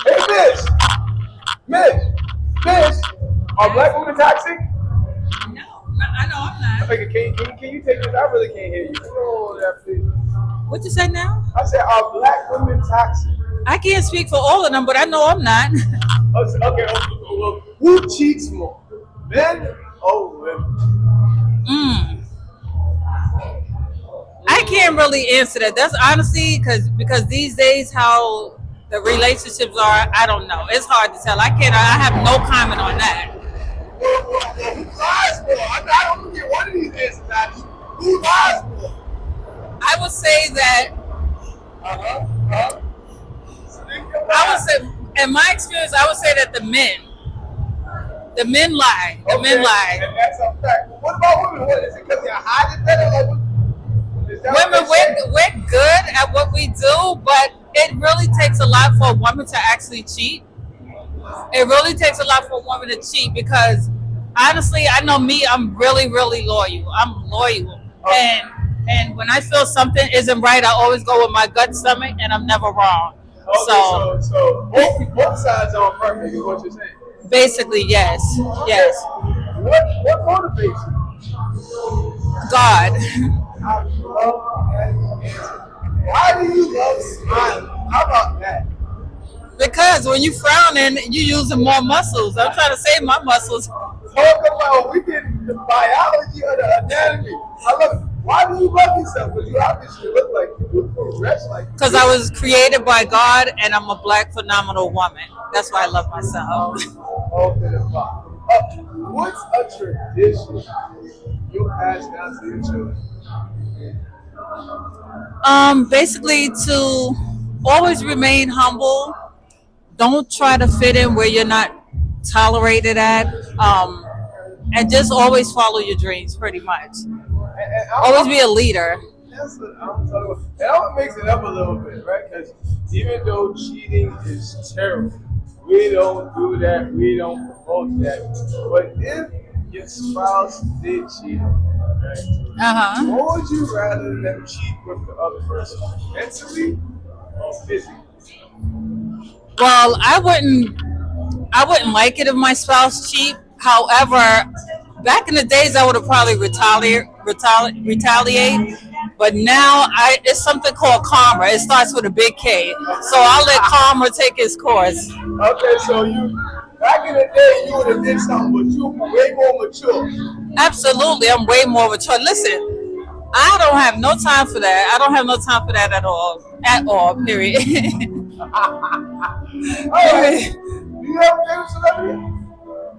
Hey, Miss, are black women toxic? No, I know I'm not. Okay, can you take this? I really can't hear you. Oh, that please. What you say now? I said, are black women toxic? I can't speak for all of them, but I know I'm not. Okay, well, who cheats more, men or women? I can't really answer that. That's honestly because these days how the relationships are, I don't know. It's hard to tell. I can't. I have no comment on that. Who lies more? I don't get one of these answers. Now. Who lies more? I would say that. I would say, in my experience, I would say that the men lie. The men lie. And that's a fact. What about women? What is it? Because they're hiding better? Women, we're good at what we do, but it really takes a lot for a woman to actually cheat. It really takes a lot for a woman to cheat because honestly, I know me, I'm really, really loyal. I'm loyal. And when I feel something isn't right, I always go with my gut stomach and I'm never wrong. Okay, so both sides are perfect is what you're saying. Basically, yes. Yes. What motivates you? God. I love that answer. Why do you love smiling? How about that? Because when you frowning, you using more muscles. I'm trying to save my muscles. Talk about we get the biology of the anatomy. I love it. Why do you love yourself? Because you obviously look like you dress like. Because I was created by God, and I'm a black phenomenal woman. That's why I love myself. What's a tradition you pass down to your children? Basically to always remain humble. Don't try to fit in where you're not tolerated at. And just always follow your dreams, pretty much. Always be a leader. That's what I'm talking about. And I would mix it up a little bit, right? Because even though cheating is terrible, we don't do that. We don't promote that. But if your spouse did cheat, right? What would you rather them cheat with the other person, mentally or physically? Well, I wouldn't like it if my spouse cheat. However, back in the days, I would have probably retaliate. But now, it's something called karma. It starts with a big K. So I'll let karma take its course. Okay, so back in the day, you would have did something, but you were way more mature. Absolutely, I'm way more mature. Listen, I don't have no time for that. I don't have no time for that at all. At all, period. All right. Do you have a favorite celebrity?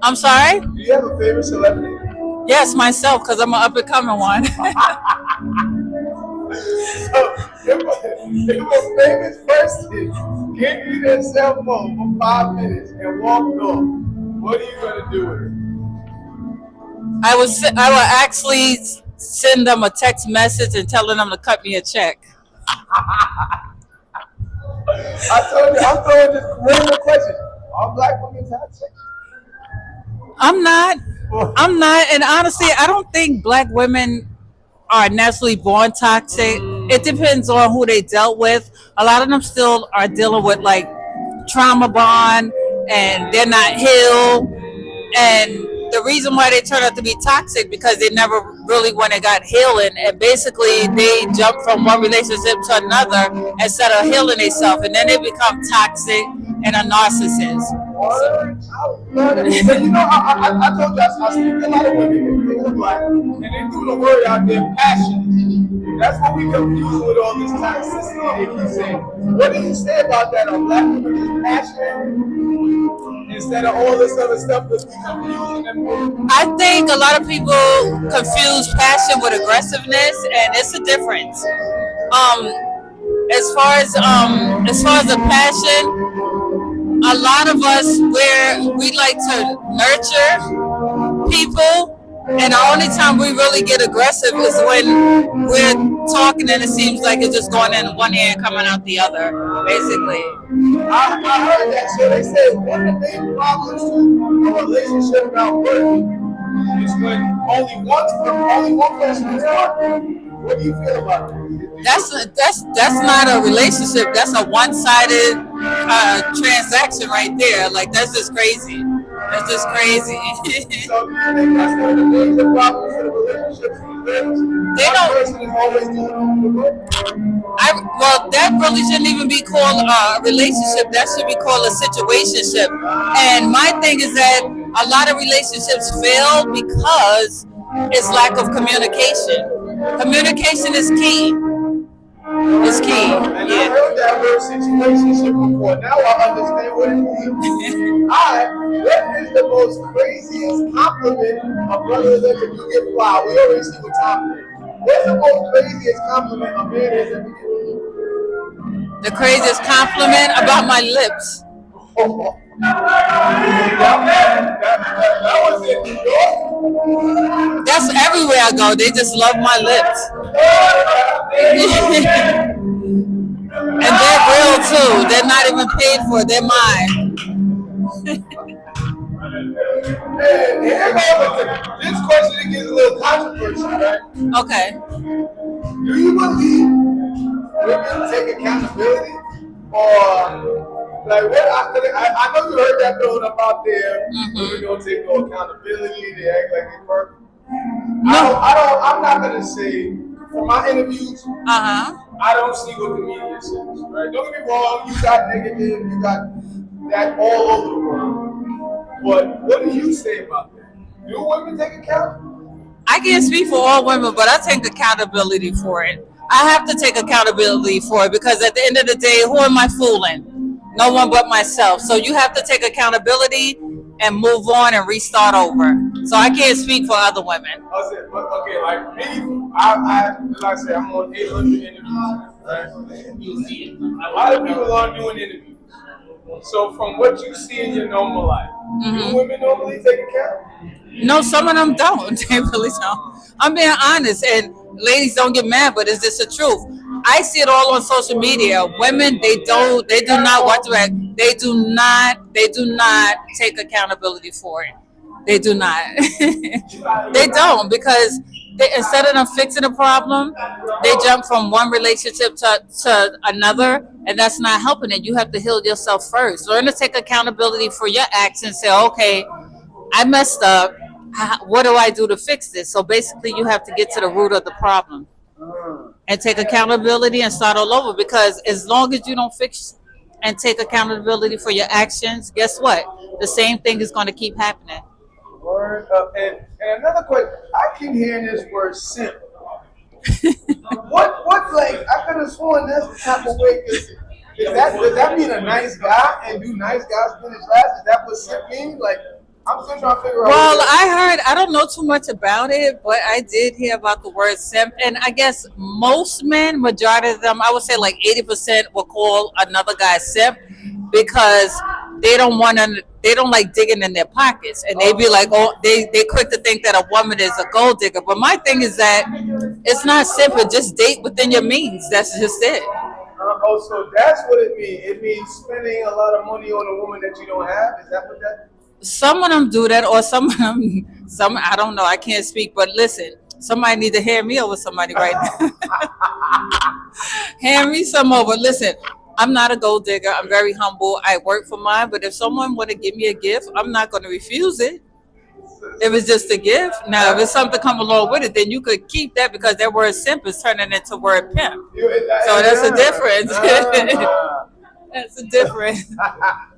I'm sorry? Do you have a favorite celebrity? Yes, myself, because I'm an up-and-coming one. So, if a famous person gave you their cell phone for 5 minutes and walked off, what are you going to do with it? I would actually send them a text message and telling them to cut me a check. I told you, I'm throwing this random question. Are black women toxic? I'm not, and honestly, I don't think black women are naturally born toxic. It depends on who they dealt with. A lot of them still are dealing with like trauma bond, and they're not healed. And the reason why they turn out to be toxic because they never really went and got healing, and basically they jump from one relationship to another instead of healing themselves, and then they become toxic and a narcissist. But you know, I told you I speak to a lot of women in black, and they threw the word out there, passionate. That's what we confuse with all this toxicity they keep saying. What do you say about that? Are black women just passionate instead of all this other stuff that's confusing them? I think a lot of people confuse passion with aggressiveness, and it's a difference. As far as the passion, a lot of us we like to nurture people. And the only time we really get aggressive is when we're talking and it seems like it's just going in one ear and coming out the other, basically. I heard that. So they say one of the main problems to a relationship not working is when only one person is talking. What do you feel about it? That's not a relationship. That's a one-sided transaction right there. Like that's just crazy. That's just crazy. So do you think that's one of the major problems in the relationships these days? They One don't. person is always doing all the work. Well, that really shouldn't even be called a relationship. That should be called a situationship. And my thing is that a lot of relationships fail because it's lack of communication. Communication is key. It's key. And I heard that word situationship before. Now I understand what it means. What is the most craziest compliment a brother has ever you get fly? We already see what's happening. What's the most craziest compliment a man has ever given you? The craziest compliment about my lips. That was in New York. That's everywhere I go. They just love my lips. And they're real too. They're not even paid for. They're mine. This question gets a little controversial, right? Okay. Do you believe women take accountability, or like what? I know you heard that thrown up out there. Women don't take no accountability. They act like they're perfect. No. I'm not gonna say from my interviews. Uh-huh. I don't see what the media says. Right? Don't get me wrong. You got negative. You got that all over the world. But what do you say about that? Do women take account? I can't speak for all women, but I take accountability for it. I have to take accountability for it because at the end of the day, who am I fooling? No one but myself. So you have to take accountability and move on and restart over. So I can't speak for other women. Okay, like me, I like I said, I'm on 800 interviews. Right? A lot of people aren't doing interviews. So from what you see in your normal life, do women normally take account? No, some of them don't. They really don't. I'm being honest, and ladies don't get mad, but it's just the truth. I see it all on social media. Women, they do not want to. They do not take accountability for it. They do not. They don't because instead of them fixing the problem, they jump from one relationship to another, and that's not helping it. You have to heal yourself first. Learn to take accountability for your actions. Say, okay, I messed up. What do I do to fix this? So basically, you have to get to the root of the problem and take accountability and start all over. Because as long as you don't fix and take accountability for your actions, guess what? The same thing is going to keep happening. Word up. And another question, I keep hearing this word simp. What like I could have sworn that's the type of way. Does that mean a nice guy and do nice guys finish last? Is that what simp means? Like I'm still trying to figure out. Well, I don't know too much about it, but I did hear about the word simp, and I guess most men, majority of them, I would say like 80% will call another guy simp because they don't like digging in their pockets, and they be like, oh, they quick to think that a woman is a gold digger. But my thing is that it's not simple. Just date within your means. That's just it. So that's what it means. It means spending a lot of money on a woman that you don't have. Is that what that? Some of them do that, or some of them, I don't know. I can't speak, but listen, somebody need to hand me over somebody right now. Hand me some over. Listen, I'm not a gold digger. I'm very humble. I work for mine, but if someone want to give me a gift, I'm not going to refuse it. If it's just a gift. Now, if it's something come along with it, then you could keep that because that word simp is turning into word pimp. So that's a difference. That's a difference.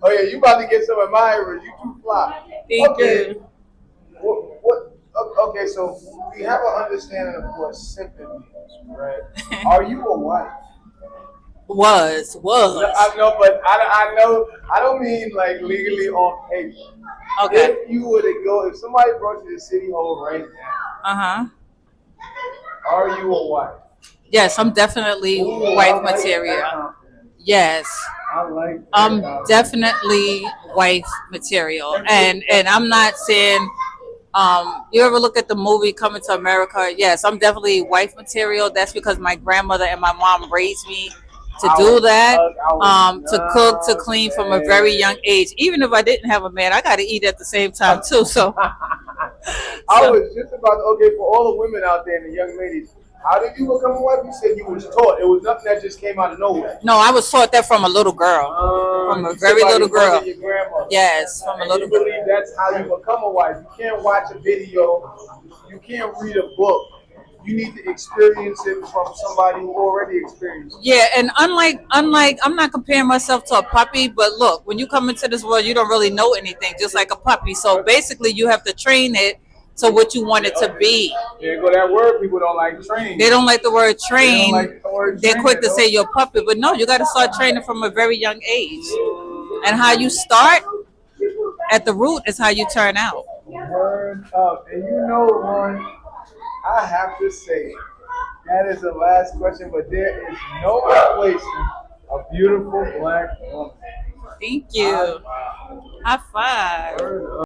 Oh yeah, you about to get some admirers. You too fly. Thank you. Okay, so we have an understanding of what simping means, right? Are you a wife? Was. I know, but I know. I don't mean like legally on paper. Okay. If you were to go, if somebody brought you to City Hall right now, are you a wife? Yes, I'm definitely wife material. Yes. I'm definitely wife material, and I'm not saying. You ever look at the movie Coming to America? Yes, I'm definitely wife material. That's because my grandmother and my mom raised me to do that, to cook, to clean from a very young age. Even if I didn't have a man, I got to eat at the same time too. So I was just about to, okay, for all the women out there and the young ladies, How did you become a wife? You said you was taught. It was nothing that just came out of nowhere. No, I was taught that from a little girl, from a very little girl. Your grandmother. Yes, from a And little you girl. believe that's how you become a wife. You can't watch a video. You can't read a book. You need to experience it from somebody who already experienced it. Yeah, and unlike, I'm not comparing myself to a puppy, but look, when you come into this world, you don't really know anything, just like a puppy. So basically, you have to train it to what you want it to be. There go that word. People don't like training. They don't like the word They don't train. like the word They're quick to training, say you're a puppy, but no, you got to start training from a very young age. And how you start at the root is how you turn out. Word up. And you know, Ron, I have to say, that is the last question, but there is no replacing a beautiful black woman. Thank you. High five. Word up.